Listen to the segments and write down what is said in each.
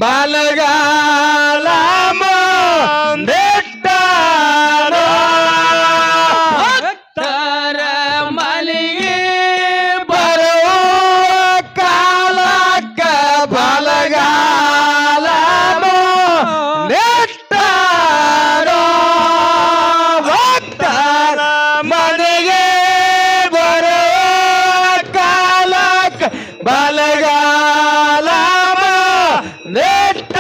ಬಲಗಾಲ ಮುಂದಿಟ್ಟನೋ ಭಕ್ತರ ಮನೆಗೆ ಬರುವ ಕಾಲಕ್ಕ ಬಲಗಾಲ ಮುಂದಿಟ್ಟನೋ ಭಕ್ತರ ಮನೆಗೆ ಬರುವ ಕಾಲಕ್ಕ ಬಲಗಾಲ ಮುಂದಿಟ್ಟನೋ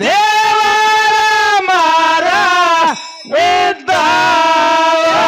ದೇವರ ಮರ ಇದ್ದಾವ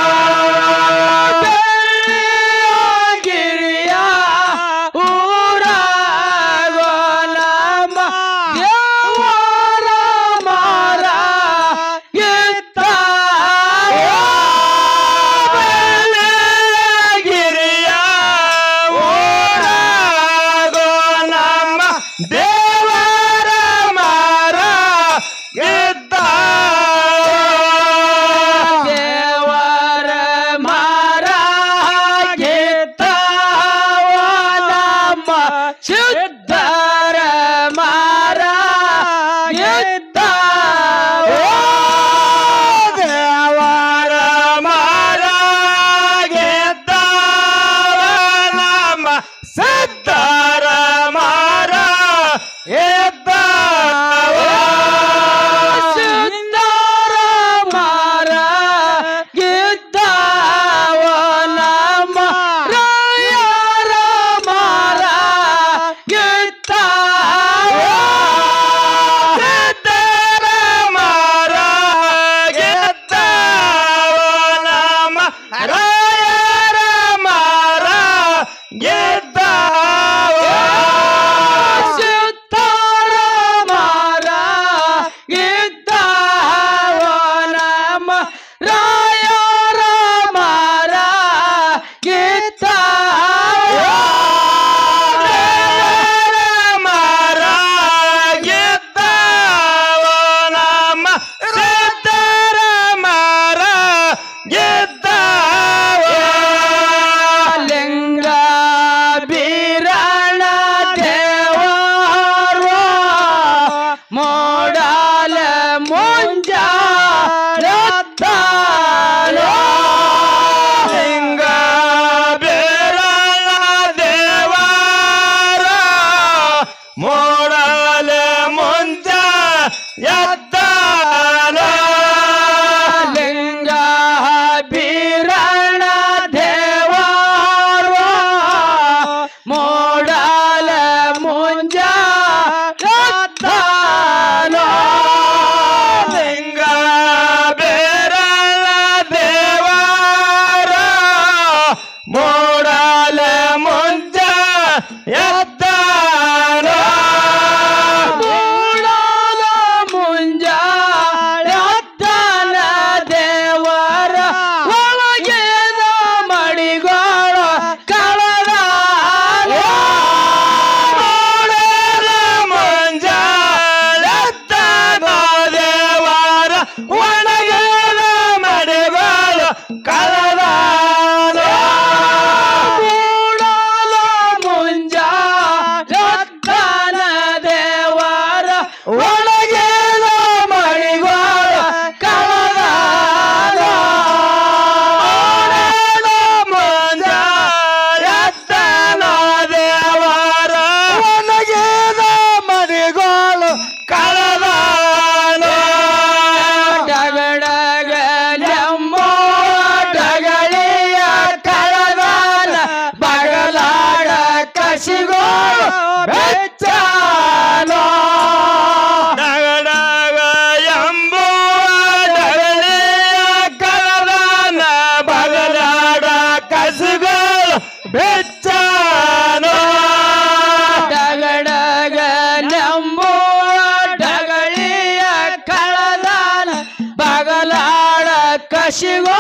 ಕಶಿಗೋ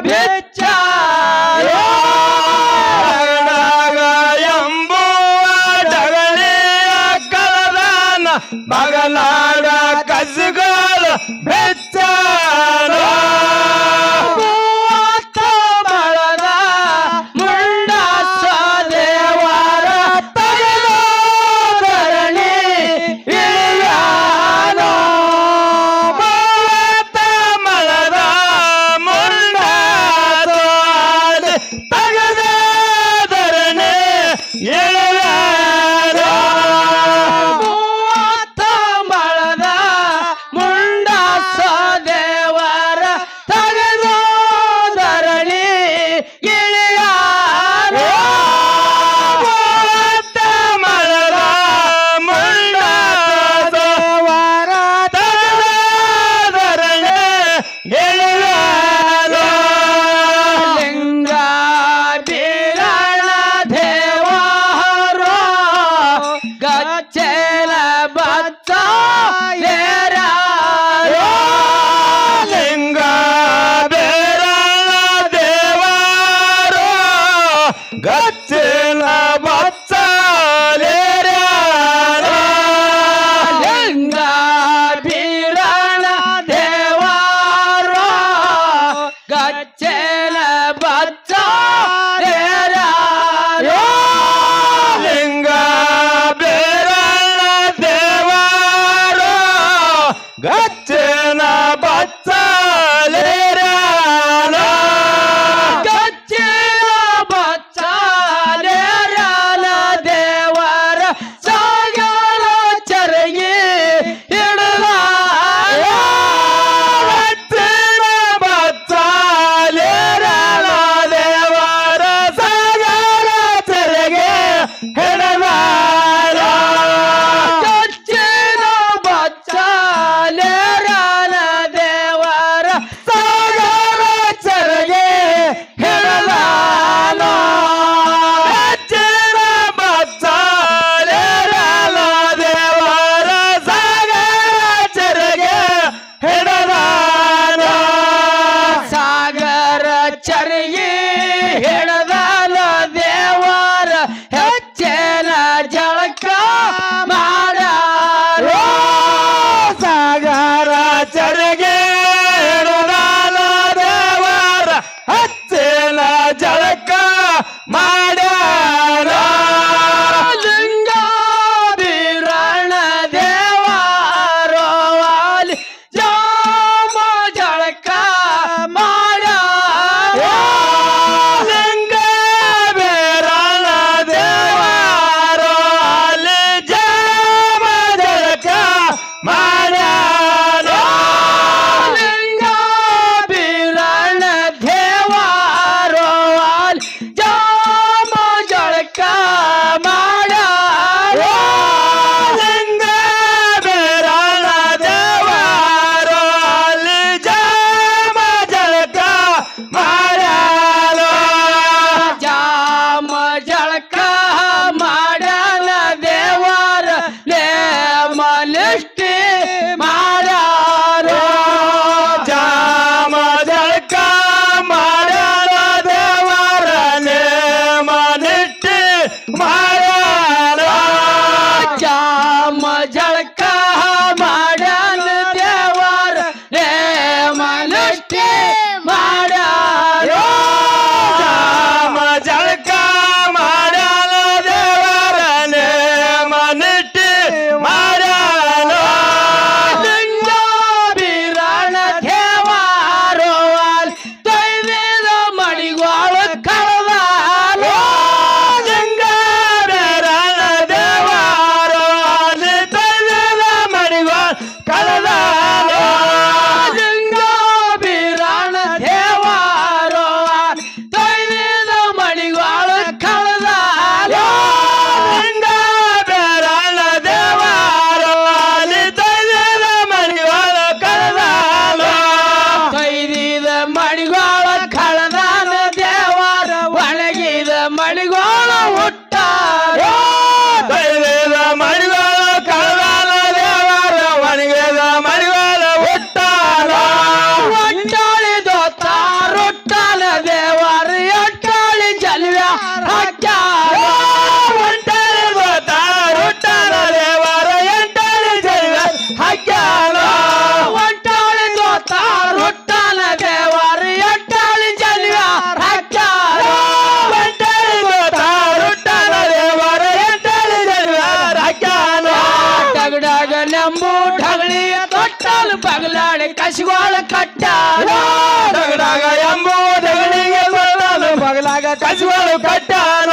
ಬೆಚ್ಚ ಎಂಬುವ ಡಗಳಿಯ ಕಳದಾನ ಬಗಲಾಡ ಕಸಗಳ ಬೆಚ್ಚನ ಬಳದ ಮುಂಡ ಸ್ವದೇವರ ತಗಲೋದರಣಿ ಇಳಿಯಾನೋ ಮಳದ ಮುಂಡ ತಗದರಣೆ ಬಳದ ಮುಂಡ ಸ್ವದೇವರ ಬಗಲಾಡಿ ಕಸಿಗೋಳ ಕಟ್ಟಾನ ಡಗಡಗ ಎಂಬು ಡಗಳಿಗೆ ಬರಲಾನು ಬಗಲಾಗ ಕಸಿಗಳು ಕಟ್ಟಾನ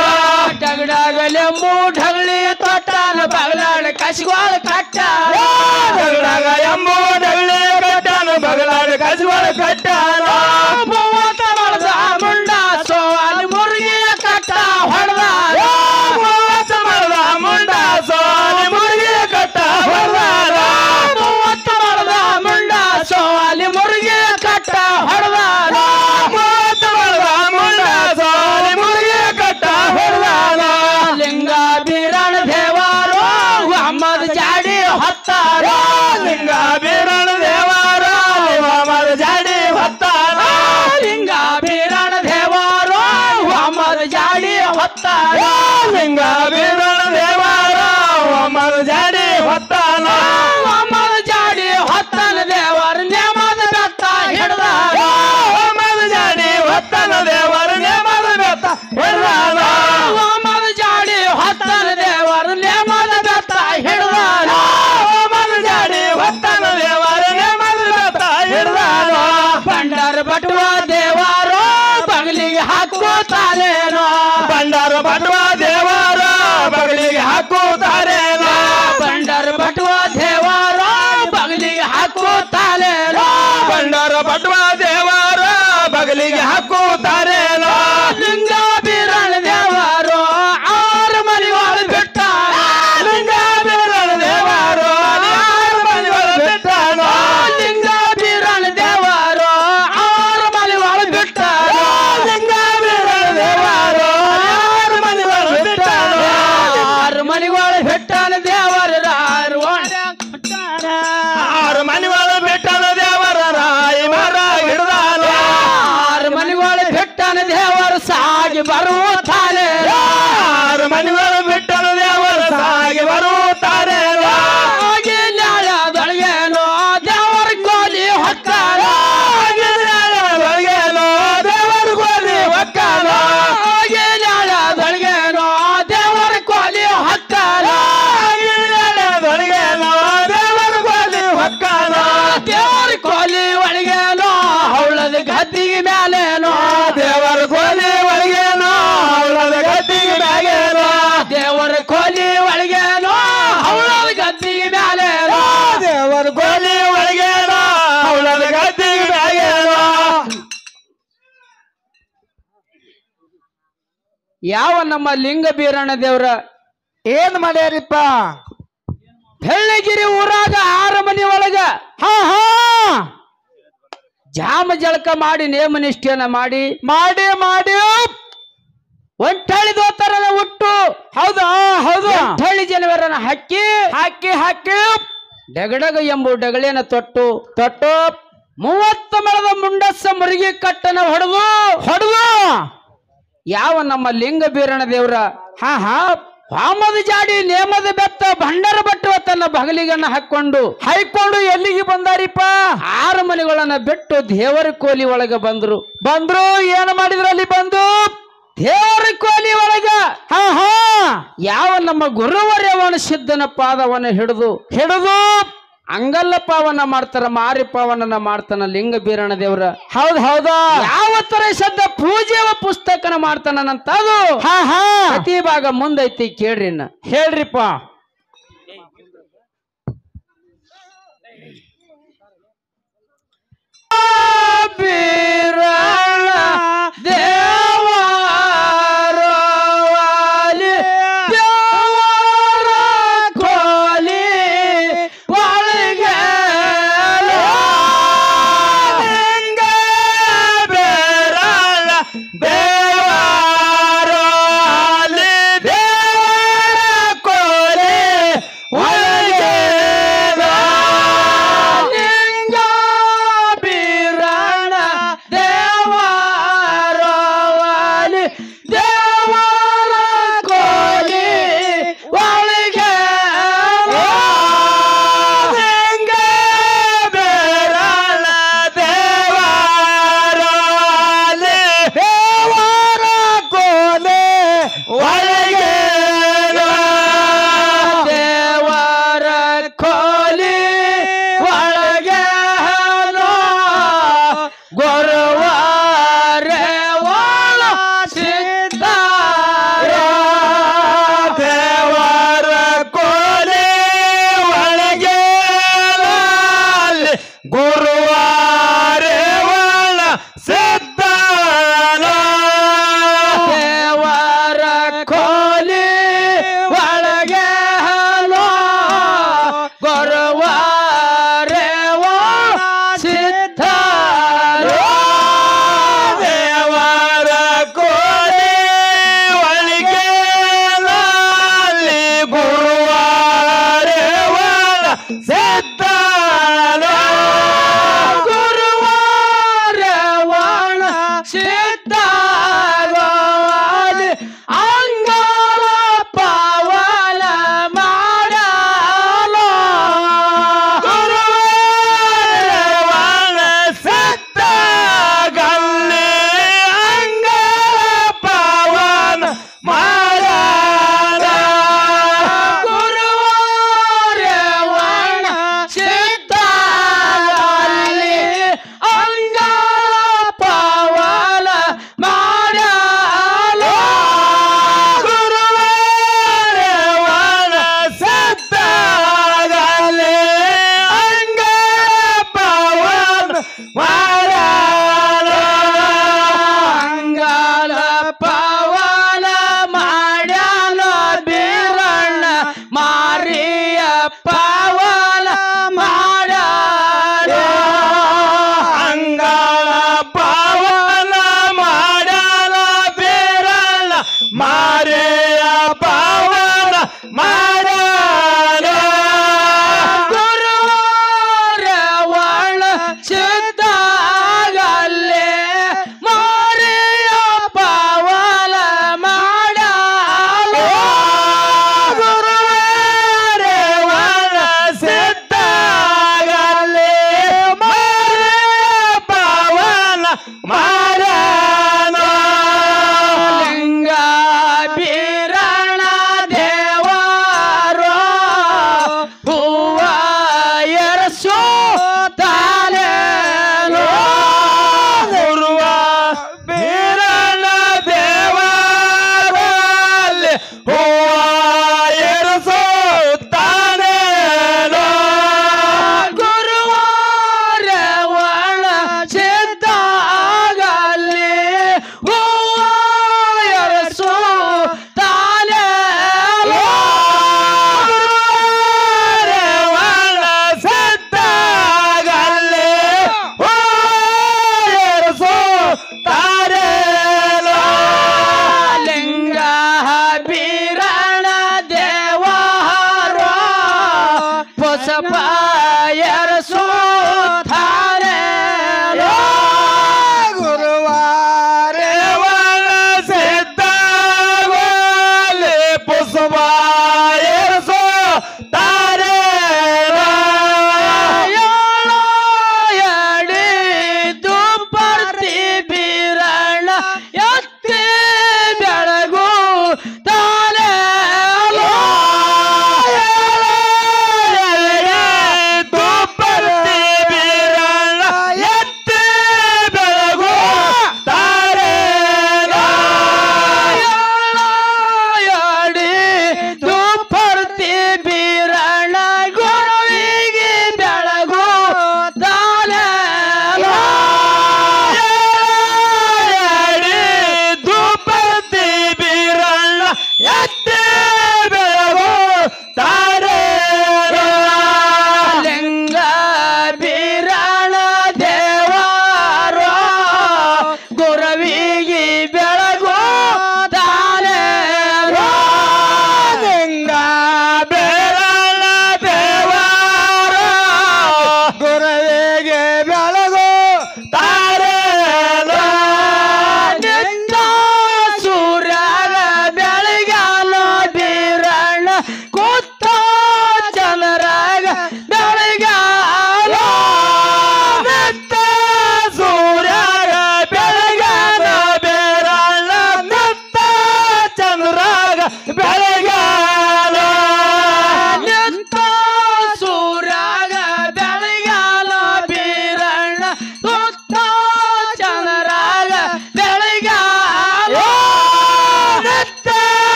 ಡಗಡಗಲೆಂಬು ಢಗಳಿ ತೊಟ್ಟಾನ ಬಗಲಾಡಿ ಕಸಿಗೋಳ ಕಟ್ಟಾನ ಡಗಡಗ ಎಂಬು ಡಗಳಿ ಕಟ್ಟಾನು ಬಗಲಾಗ ಕಸಿಗಳು ಕಟ್ಟಾನ ಮೂವತ್ತ ಬಳದ ಮುಂಡ ಸೋವಾಲಿ ಮುರುಗಿಯ ಕಟ್ಟ ಹೊಡೆದ ಮೂವತ್ತ ಮರದ ಮುಂಡ ಸೋಲಿ ಮುರುಗಿ ಕಟ್ಟ ಹೊರದಾರ ಮೂವತ್ತ ಬಳದ ಮುಂಡ ಸೋವಾಲಿ ಮುರುಗಿಯ ಕಟ್ಟ ಹೊಡೆದ ಮೂವತ್ತ ಮರದ ಮುಂಡ ಸೋಲಿ ಮುರುಗಿ ಕಟ್ಟ ಹೊರದಾರ ಲಿಂಗ ಬೀರಣ ದೇವಾರೋ ಅಮ್ಮದ ಜಾಡಿ ಹೊತ್ತಾರ ಲಿಂಗ ಬೀರಣ ದೇವಾರ ಮದ ಜಾಡಿ ಹೊತ್ತಾನ ಲಿಂಗ ಬೀರಣ ದೇವಾರೋ ಅಮ್ಮದ ಜಾಡಿ ಹೊತ್ತಾರ ಲಿಂಗ ಬೀರಣ ದೇವಾರ ಮದ ಜಾಡಿ ಹೊತ್ತಾನ ಅಮ್ಮದ ಜಾಡಿ ಹೊತ್ತನ ದೇವರ ನೇಮದ ಬೆತ್ತ ಹಿಡ್ದಾರ ಮದ ಜಾಡಿ ಹೊತ್ತಾನ ದೇವರ ನೇಮದ ಬೆತ್ತ ಹಿಡ್ದಾನ ಅಮ್ಮದ ಜಾಡಿ ಹೊತ್ತನ ದೇವರ ನೇಮದ ಬೆತ್ತ ಹಿಡ್ದಾರ ಮದ ಜಾಡಿ ಹೊತ್ತಾನ ದೇವರ ನೇಮದ ಬೆತ್ತ ಹಿಡ್ದಾನ ಬಂಡಾರ ಬಟುವ ದೇವಾರೋ ಬಗಲಿಗೆ ಹಾಕುತ್ತಾನೇನೋ ಬಂಡಾರ ಬಟುವ ದೇವರ ಬಗಲಿಗೆ ಹಾಕುತ್ತಾರೇನೋ ಬಂಡಾರ ಬಟುವ ದೇವಾರೋ ಬಗಲಿಗೆ ಹಾಕುತ್ತಾನೇನೋ ಬಂಡಾರ ಬಟುವ ದೇವರ ಬಗಲಿಗೆ ಹಾಕುತ್ತಾರೇನೋ ಲಿಂಗ ಬೀರಣ ದೇವಾರೋ ಆರು ಮನೆಗಳು ಬಿಟ್ಟ ಲಿಂಗ ಬೀರಣ ದೇವರು ಯಾರು ಮನೆಗಳು ಬಿಟ್ಟಾನೋ ಲಿಂಗ ಬೀರಣ ದೇವಾರೋ ಆರು ಮನೆಗಳು ಬಿಟ್ಟ ಲಿಂಗ ಬೀರಣ ದೇವರು ಯಾರು ಮನೆಗಳು ಬಿಟ್ಟಾನೋ ಆರು ಮನೆಗಳು ಬಿಟ್ಟನ ದೇವರ ರಾರು ಆರು ಮನೆಗಳು ಬಿಟ್ಟನ ದೇವರ ರಾಯಿ ಮರ ಹಿಡ್ದಾನೋ ಆರು ಮನೆಗಳು ಬಿಟ್ಟನ ದೇವರು ಸಾಗಿ ಬರುತ್ತಾನೆ ಆರು ಮನೆಗಳು ಬಿಟ್ಟನ ದೇವರ ಸಾಗಿ ಬರುತ್ತಾರೇನೋ ಹಾಗೆ ನ್ಯಾಯದೊಳಗೇನೋ ದೇವರ ಕೋಲಿ ಹೊಕ್ಕಾರ ಒಳಗೇನೋ ದೇವರು ಗೋಲಿ ಒಕ್ಕಾನ ಹಾಗೆ ನ್ಯಾಯದೊಳಗೇನೋ ದೇವರ ಕೋಲಿ ಹೊಕ್ಕಾರ ಒಳಗೇನೋ ದೇವರು ಗೋಲಿ ಒಕ್ಕಾನ ದೇವರ ಕೋಲಿ ಒಳಗೇನೋ ಹೌಳದ ಗದ್ದಿಗೆ ಮ್ಯಾಲೇನೋ ದೇವರ ಗೋಲಿ ಒಳಗೇನೋ ಅವಳದ ಗದ್ದಿಗೆ ಮ್ಯಾಗೇನೋ ದೇವರ ಕೋಲಿ ಒಳಗೇನೋ ಹೌಳದ ಗದ್ದಿಗೆ ಮ್ಯಾಲೇನೋ ದೇವರ ಗೋಲಿ ಒಳಗೇನೋ ಅವಳದ ಗದ್ದಿಗೆ ಮ್ಯಾಗೇನೋ ಯಾವ ನಮ್ಮ ಲಿಂಗ ಬೀರಣ್ಣ ದೇವ್ರ ಏನ್ ಮಾಡ್ಯಾರಿಪ್ಪ ಬೆಳ್ಳಗಿರಿ ಊರಾಗ ಆರು ಮನಿ ಒಳಗ ಜಾಮ ಜಳಕ ಮಾಡಿ ನೇಮ ನಿಷ್ಠೆಯನ್ನ ಮಾಡಿ ಒಂಟಳಿ ದೋತರನ ಹುಟ್ಟು ಹೌದಾ ಹೌದು ಒಂಟಳಿ ಜನವರನ್ನ ಹಾಕಿ ಡಗಡಗ ಎಂಬು ಡಗಳೇನ ತೊಟ್ಟು 30 ಮಳದ ಮುಂಡಸ್ಸ ಮುರುಗಿ ಕಟ್ಟನ ಹೊಡೆದು ಯಾವ ನಮ್ಮ ಲಿಂಗ ಬೀರಣ ದೇವ್ರ ವಾಮದ ಜಾಡಿ ನೇಮದ ಬೆತ್ತ ಭಂಡರ ಬಟ್ಟುವ ತನ್ನ ಬಗಲಿಗನ್ನ ಹಾಕೊಂಡು ಎಲ್ಲಿಗೆ ಬಂದಾರಿಪ್ಪ ಆರು ಮನೆಗಳನ್ನ ಬಿಟ್ಟು ದೇವರ ಕೋಲಿ ಒಳಗ ಬಂದ್ರು ಏನು ಮಾಡಿದ್ರು ಅಲ್ಲಿ ಬಂದು ದೇವರ ಕೋಲಿ ಒಳಗ ಯಾವ ನಮ್ಮ ಗುರುವರ್ಯವನ ಸಿದ್ಧನ ಪಾದವನ್ನ ಹಿಡಿದು ಅಂಗಲ್ಲ ಪಾವನ ಮಾಡ್ತಾರ ಮಾರಿ ಪಾವನ ಮಾಡ್ತಾನ ಲಿಂಗ ಬೀರಣ ದೇವ್ರ ಹೌದಾ ಯಾವ ತರ ಶಬ್ದ ಪೂಜೆಯ ಪುಸ್ತಕನ ಮಾಡ್ತಾನಂತ ಅದು ಪ್ರತಿ ಭಾಗ ಮುಂದೈತಿ ಕೇಳ್ರಿ ಹೇಳ್ರಿಪ್ಪ ಬೀರಣ ದೇವರವಾಲಿ ದೇವರ ಕೋಲಿ ಒಳಗೆ ಲಿಂಗ ಬೀರಣ ದೇವರು ಅಲ್ಲಿ ದೇವರ ಕೋಲಿ ಮಾಡ್ಯಾನ ಅಂಗಾಲ ಪವನ ಮಾಡ್ಯಾನ ಬೀರಣ್ಣ ಮಾರಿಯ ಪವನ ಮಾಡ್ಯಾನ ಅಂಗಳ ಪಾವನ ಮಾಡ್ಯಾನ ಬೀರಣ್ಣ ಮಾರೆಯ ಪಾವನ ಮಾಡ್ಯಾನ ಗುರುವಾರ ಒಳ ಸಿದ್ಧ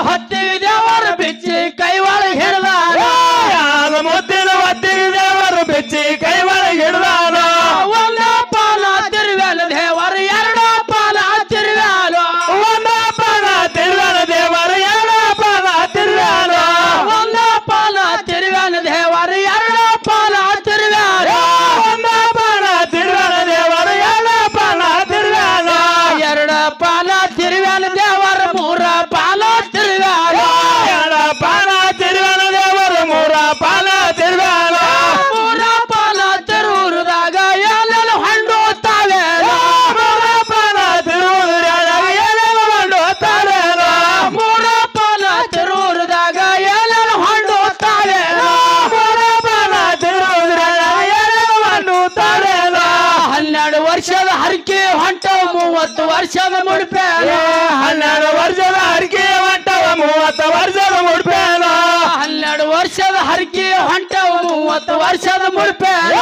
ಹೊತ್ತಿಗೆ ದೇವರ ಬಿಚ್ಚಿ ಕೈ ಒಳಗೆ ಹಿಡ್ದಾನ ಹಾಲು ಮುದ್ದಿನ ಹೊತ್ತಿಗೆ ದೇವರು ಬಿಚ್ಚಿ ಕೈ ಒಳಗೆ ಹಿಡ್ದಾನ ಒಂದ ಪಾಲ ತಿರುವೆಲ ದೇವರ ಎರಡ ಪಾಲ ತಿರುವ್ಯಾಲ ಒಂದ ಪಾಲ ತಿರುವೆಲ ದೇವರು ಎರಡ ಪಾಲ ತಿರುವ್ಯಾಲ ಒಂದ ಪಾಲ ತಿರುವೆಲ ದೇವರ ಎರಡ ಪಾಲ ತಿರುವ್ಯಾಲ ಒಂದ ಪಾಲ ತಿರುವೆಲ ದೇವರು ಎರಡ ಪಾಲ ತಿರುವ್ಯಾಲ ಎರಡ ಪಾಲ ತಿರುವೆಲ ದೇವರ ಮೂರ ಪಾಲ ತಿರುವ್ಯಾಲ ಎರಡ ಪಾಲ ತಿರುವೆಲ ದೇವರು ಮೂರ ಪಾಲ ತಿರುವ್ಯಾಲ ಮೂರ ಪಾಲ ತಿರುವುದಾಗ ಎಲ್ಲೆಲ್ಲ ಹೊಂಡು ತಾವೇಲ ಮೂರ ಪಾಲ ತಿರುವುದಾಗ ಏನೇನು ಮಾಡು ತಾರೇನ ಮೂರ ಪಾಲ ತಿರುವುದಾಗ ಎಲ್ಲೆಲ್ಲ ಹೊಂಡು ತಾವೇಲ ಮೂರ ಪಾಲ ತಿರುವುದಾಗ ಏನೇನು ಮಾಡು ತಾರೇನ 12 ವರ್ಷದ ಹರಕೆ ಹೊಂಟವ 30 ವರ್ಷದ ಮುಡಿಪೇಲ 12 ವರ್ಷದ ಹರಕೆ ಹೊಂಟವ 30 ವರ್ಷದ ಮುಡ್ಪೇನ 12 ವರ್ಷದ ಹರಕೆ ಹೊಂಟವ 30 ವರ್ಷದ ಮುಡಿಪೇಲ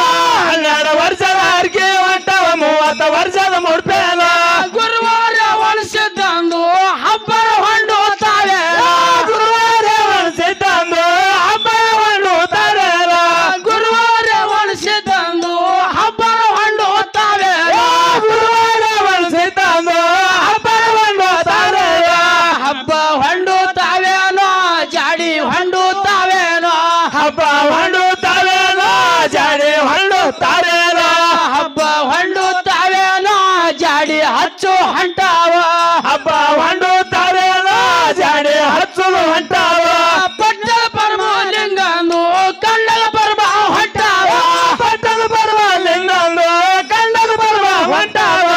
12 ವರ್ಷದ ಹರಕೆ ಹೊಂಟವ 30 ವರ್ಷದ ಮುಡ್ಪೇನ ಗುರುವಾರ ಒಣಸಿದಂದು ಹಬ್ಬರ ಹೊಂಡು ತಾವೇಲ ಗುರುವಾರ ಒಣಸಿದಂದು ಹಬ್ಬರ ಹೊಂಡು ತಾರೇನ ಗುರುವಾರ ಒಣಸಿದಂದು ಹಬ್ಬರ ಹೊಂಡು ತಾವೇಲ ಗುರುವಾರ ಒಣಸಿದಂದು ಹಬ್ಬರ ಹೊಂಡು ತಾರೇನ ಹಬ್ಬ ಹೊಂಡು ತಾವೇನೋ ಜಾಡಿ ಹೊಂಡು ತಾವೇನೋ ಹಬ್ಬ ಹೊಂಡು ತಾರೇನ ಜಾಡಿ ಹೊಂಡು ತಾರೇನ ಹಬ್ಬ ಹೊಂಡು ತಾವೇನೋ ಜಾಡಿ ಹಚ್ಚು ಹೊಂಟಾವ ಹಬ್ಬ ಹೊಂಡು ತಾರೇನ ಜಾಡಿ ಹಚ್ಚಲು ಹೊಂಟಾವ ಪಟ್ಟದ ಪರ್ವ ಲಿಂಗಂದು ಕಂಡಲ ಪರ್ವ ಹೊಂಟಾವ ಪಟ್ಟದ ಪರ್ವ ಲಿಂಗಂದು ಕಂಡದ ಪರ್ವ ಹೊಂಟಾವ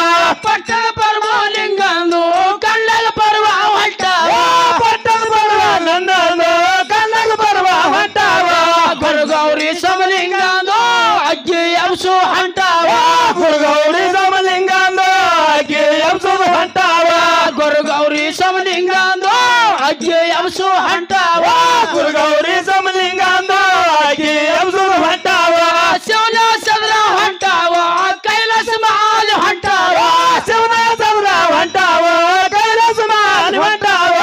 ಪಟ್ಟದ ಪರ್ವ ಲಿಂಗಂದು ಕಂಡಲ ಪರ್ವ ಹೊಂಟಾವ ಪಟ್ಟದ ಪರ್ವ ನಂದಂದು ಕಂಡದ ಪರ್ವ ಹೊಂಟಾವ ಗುರುಗೌರಿ ಸಮಲಿಂಗಂದು ಅಜ್ಜಿ ಎಬ್ಸು ಹೊಂಟಾವ ಗುರುಗೌರಿ ಸಮಲಿಂಗಂದು ಅಕ್ಕಿ ಎಬ್ಸೋದು ಹೊಂಟಾವ ಗುರುಗೌರಿ ಸಮಲಿಂಗಂದು ಅಜ್ಜಿ ಎಬ್ಸು ಹೊಂಟಾವ ಗುರುಗೌರಿ ಸಮಲಿಂಗಂದು ಅಕ್ಕಿ ಎಬ್ಸೋದು ಹೊಂಟಾವ ಶಿವನ ಸದರ ಹೊಂಟಾವ ಕೈಲಾಸ ಮಾಲ ಹೊಂಟಾವ ಶಿವನ ಸೌರ ಹೊಂಟಾವ ಕೈಲಾಸ ಮಾಲಿ ಹೊಂಟಾವ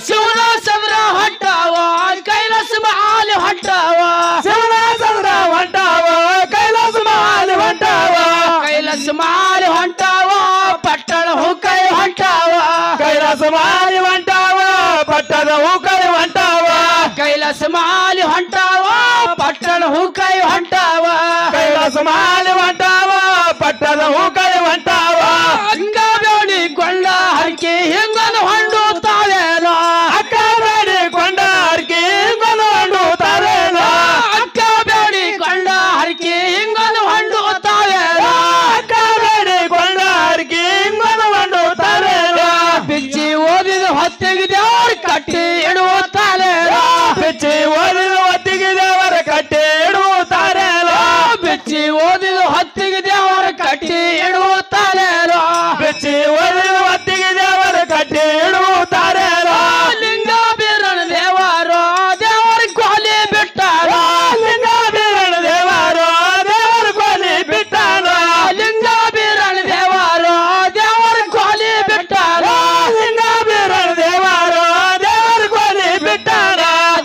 ಶಿವನ ಸದರ ಹೊಂಟಾವ ಕೈಲಾಸ ಮಾಲ ಹೊಂಟಾವ ಶಿವನ ಸೌರ ಹೊಂಟಾವ ಕೈಲಾಸ ಮಾಲಿ ಹೊಂಟಾವ ಕೈಲಾಸ ಮಾಲ ಹೊಂಟಾವ ಪಟ್ಟಣ ಹುಕೈ ಹೊಂಟಾವ ಕೈಲಾಸ ಮಾಲಿ ಹೊಂಟಾವ ಪಟ್ಟದ ಹೂಕೈ ಹೊಂಟಾವ ಕೈಲಾಸ ಮಾಲಿ ಹೊಂಟಾವ ಪಟ್ಟಣ ಹುಕೈ ಹೊಂಟಾವ ಕೈಲಾಸ ಮಾಲಿ ಹೊಂಟಾವ ಪಟ್ಟದ ಹೂಕೈ ಹೊಂಟಾವ ಹಂಗ ಬೇಡಿಕೊಂಡ ಹರಕೆ ಹಿಂಗನ ಹೊಂಡು ತಾವೇನೋ ಅಕ್ಕ ಬೇಡಿಕೊಂಡ ಅರ್ಕಿ ಹಿಂಗನು ಹೊಂಡು ತಾರೇನೋ ಅಕ್ಕ ಬೇಡಿಕೊಂಡ ಹರಕೆ ಹಿಂಗನ ಹೊಂಡು ತಾವೇನೋ ಅಕ್ಕ ಬೇಡಿಕೊಂಡ ಅರ್ಕಿ ಹಿಂಗನು ಹೊಂಡು ತಾರೇನೋ ಬಿಚ್ಚಿ ಓದಿದ ಹೊತ್ತಿಗೆ ದೇವ್ರ ಕಟ್ಟಿ ಇಡುತ್ತಾರೇನೋ ಬಿಚ್ಚಿ ಓದಿದ ಹೊತ್ತಿಗೆ ದೇವರ ಕಟ್ಟಿ ಇಡುತ್ತಾರೇನೋ ಬಿಚ್ಚಿ ಓದಿದ ಹೊತ್ತಿಗೆ ದೇವರ ಕಟ್ಟಿ ಇಡುತ್ತಾರೇನೋ ಬಿಚ್ಚಿ ಓದಿದ ಹೊತ್ತಿಗೆ ದೇವರ ಕಟ್ಟಿ ಇಡುತ್ತಾರೇನೋ ಲಿಂಗ ಬೀರಣ ದೇವರು ದೇವರ ಕೊಲಿ ಬಿಟ್ಟಾರ ಲಿಂಗ ಬೀರಣ ದೇವರು ದೇವರ ಕೊಲಿ ಬಿಟ್ಟಾನ ಲಿಂಗ ಬೀರಣ ದೇವರು ದೇವರ ಕೊಲಿ ಬಿಟ್ಟಾರ ಲಿಂಗ ಬೀರಣ ದೇವರು ದೇವರ ಕೊಲಿ ಬಿಟ್ಟಾನ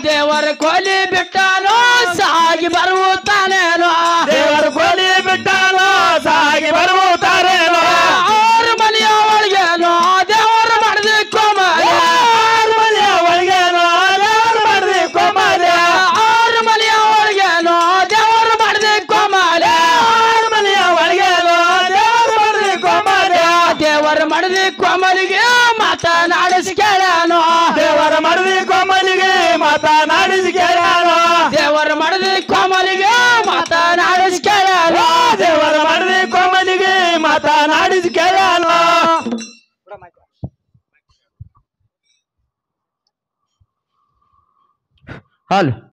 ದೇವರ ಕೊಲಿ ಬಿಟ್ಟಾನೋ ಸಾಗಿ ಬರುತ್ತಾನೇನೋ ದೇವರ ಕೊಲಿ ಬಿಟ್ಟಾನೋ ಸಾಗಿ ಬರುತ್ತಾರೇನೋ ಅವ್ರ ಮನೆಯ ಒಳಗೇನೋ ದೇವರ ಮಾಡಿದ ಕೋಮಲ ಆರು ಮನೆಯ ಒಳಗೇನೋ ದೇವರು ಮಾಡಿದ ಕೋಮಲ ಅವ್ರ ಮನೆಯ ಒಳಗೇನೋ ದೇವರ ಮಾಡಿದ ಕೋಮಲ ಆರು ಮನೆಯ ಒಳಗೇನೋ ದೇವರು ಮಾಡಿದ ಕೋಮಲ ದೇವರ ಮಾಡಿದ ಕೋಮಲಿಗೆ ಮಾತನಾಡಿಸಿ ಕೇಳಾನೋ ದೇವರ ಮಾಡಿದ ಕೋಮಲಿಗೆ ಮಾತನಾಡಿಸಿ ಕೇಳಾನೋ ದೇವರ ಮಾಡಿದ ಕೋಮಲಿಗೆ ಮಾತನಾಡಿಸಿ ಕೇಳಾನೋ ದೇವರ ಮಾಡಿದ ಕೋಮಲಿಗೆ ಮಾತನಾಡಿಸಿ ಕೇಳಾನೋ ಹಲೋ